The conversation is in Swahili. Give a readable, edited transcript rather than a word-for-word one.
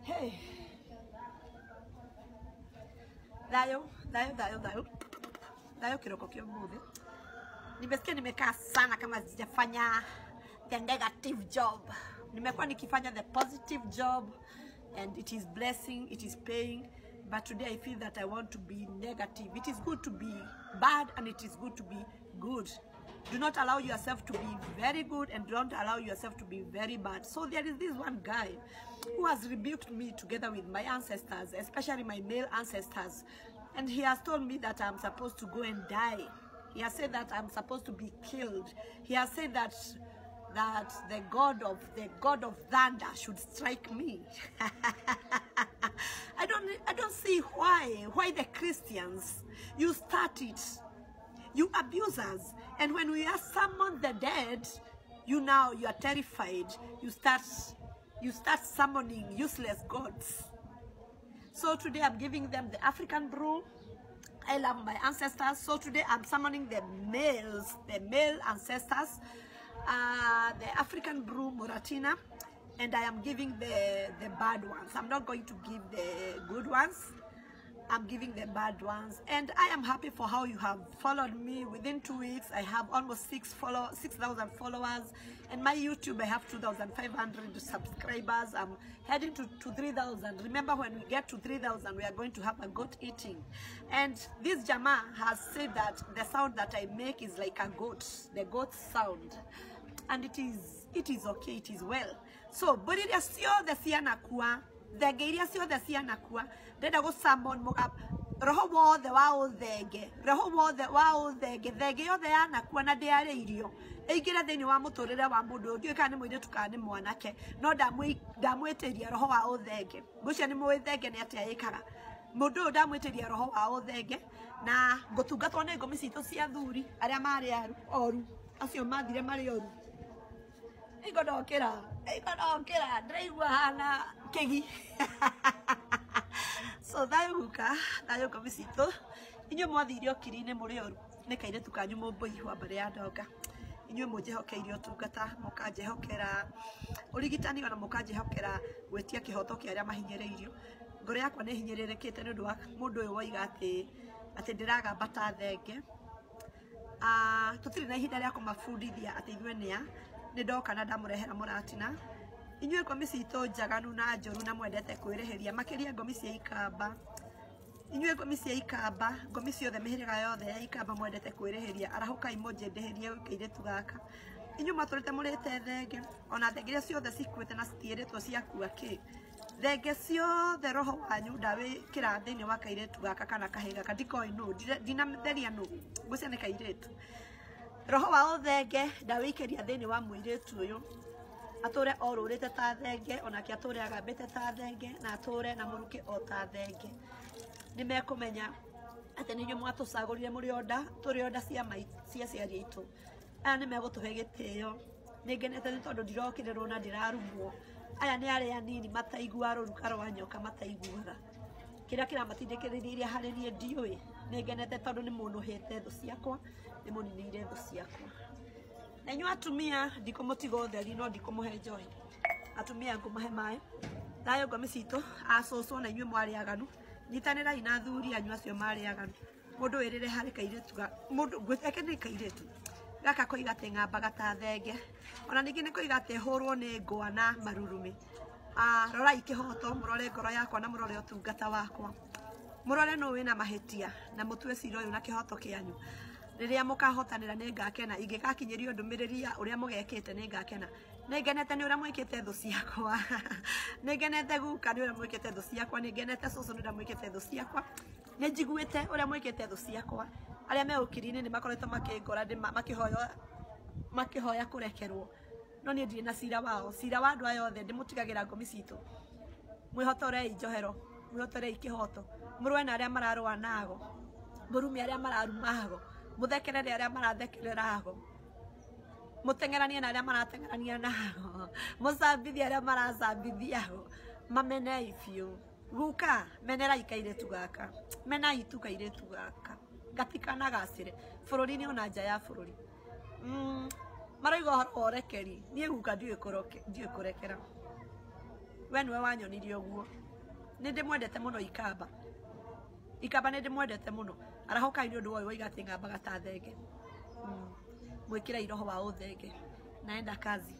Hey. Dayo kiroko kiumuthi. Nimesikia nimekaa sana kama sijafanya the negative job. Nimekuwa nikifanya the positive job and it is blessing, it is paying. But today I feel that I want to be negative. It is good to be bad and it is good to be good. Do not allow yourself to be very good and don't allow yourself to be very bad. So there is this one guy who has rebuked me together with my ancestors, especially my male ancestors. And he has told me that I'm supposed to go and die. He has said that I'm supposed to be killed. He has said that the god of thunder should strike me. I don't see why the Christians, you start it, you abusers, and when we are summon the dead, you are terrified. You start summoning useless gods. So today I'm giving them the African brew. I love my ancestors. So today I'm summoning the male ancestors, the African brew Muratina, and I am giving the bad ones. I'm not going to give the good ones. I'm giving the bad ones. And I am happy for how you have followed me. Within 2 weeks, I have almost 6,000 followers. And my YouTube, I have 2,500 subscribers. I'm heading to 3,000. Remember, when we get to 3,000, we are going to have a goat eating. And this Jama has said that the sound that I make is like a goat, the goat sound. And it is okay, it is well. So, but it is still the Sianakua. The Gairia sio the Sianakua. Deda go summon Mogab. Roho wothe wa uthenge. Roho wothe wa uthenge. Thenge yothe yanakua na ndiariirio. Eigira thiini wa muturire wa mundu ndio kana mwire tukane mwanake. No ndamwitiria roho wa uthenge. Gucio ni mwithenge ni atia yikaga. Mundu ndamwitiria roho wa uthenge na gutungatwo ni ngomi citu cia thuri aria mari oru. Acio mathire mari oru. Igodokera ndaigua hana kegi. So dayo misitu inyo mwathire okiri-ini muri oru ni kairetu kanyu mumbuihwa mbere ya ndonga. Inyo munjehokeirio tungata mukanjehokera urigitani ona mukanjehokera gwetia kihoto kia aria mahinyiriirio. Ngoro yakwa ni hinyiririkite ni undu wa mundu uyu waiga ati ndiraga bata thenge. Tutiri na ihinda ria kumabundithia ati inywe nia ni ndoka na ndamurehera Muratina. Inywe ngomi citu njaganu na njoru na mwendete kwirihiria makiria ngomi cia ikamba. Inywe ngomi cia ikamba, ngomi ciothe mihiriga yothe ya ikamba mwendete kwirihiria arahuka imoje ndeherie kairetu gaka. Inywe maturite murite thenge ona thenge ciothe cikuite na citiiritwo ciakua ki. Thenge ciothe roho wanyu ndawikira thiini wa kairetu gaka kana kahiga kadikoi no ndinatheria no gucia ni kairetu. Roho wa uthenge ndawikiria thiini wa muiretu uyu ature orurite ta thenge onake ature agambite ta thenge na ature na muruke o ta thenge. Nimekumenya ati ninyu mwatucagurire muri onda turi onda cia ciari itu. Aya nimegutuhe gitio. Ningenete ni tondu ndirokirirwo na ndirarumwo. Aya ni aria nini mataigua ruruka rwa nyoka mataiguaga. Kira matindikiriria hari nie ndiui. Ningenete tondu ni munuhite thu ciakwa, ni muninire thu ciakwa. Na inyu atumia ndikumutiga utheri no ndikumuhe njohi. Atumia ngumahe mai. Dayo ngomi citu acoco na inyu mwari aganu. Nyitanirai na thuri anyu acio mari aganu. Mundu wirire hari kairetu mundu gweteke ni kairetu. Gaka koiga te ng'ambaga ta thenge. Ona ningi ni koiga te hurwo ni ngwa na marurumi. Rorai kihoto murore ngoro yakwa na murore utungata wakwa. Murore no wina mahitia na mutwe cira uyu na kihoto kianyu. Riria mukahotanira ni ngakena ingigakinyirio ndumiriria uria mugekite ni ngakena. Ningenete ni uria mwikite thu ciakwa. Ningenete guka ni uria mwikite thu ciakwa. Ningenete cucu ni uria mwikite thu ciakwa. Ninjiguite uria mwikite thu ciakwa. Aria me ukiri-ini ni makoretwo makingora makihoya kurekerwo. No ni ndiri na cira wao. Cira wa andu aya othe ndimutigagira ngomi citu. Mwihotorei njohero, mwihotorei kihoto. Murwe na aria mararua nago. Murumi aria mararumago. Muthekerere aria marathekererago. Mutengeranie na aria maratengerania nago. Mucambithie aria maracambithiago. Mamenei biu. Guka menerai kairetu gaka. Menai tu kairetu gaka. Gatikana gacire. Bururi-ini ona nja ya bururi. Maraiga horo orekeri. Nie guka ndiui kurekera. we niwe wanyonirie uguo ni ndimwendete muno ikamba ni ndimwendete muno arahokai ni undu woyo igati ngambaga ta thenge mwikira iroho wa uthenge naenda kazi.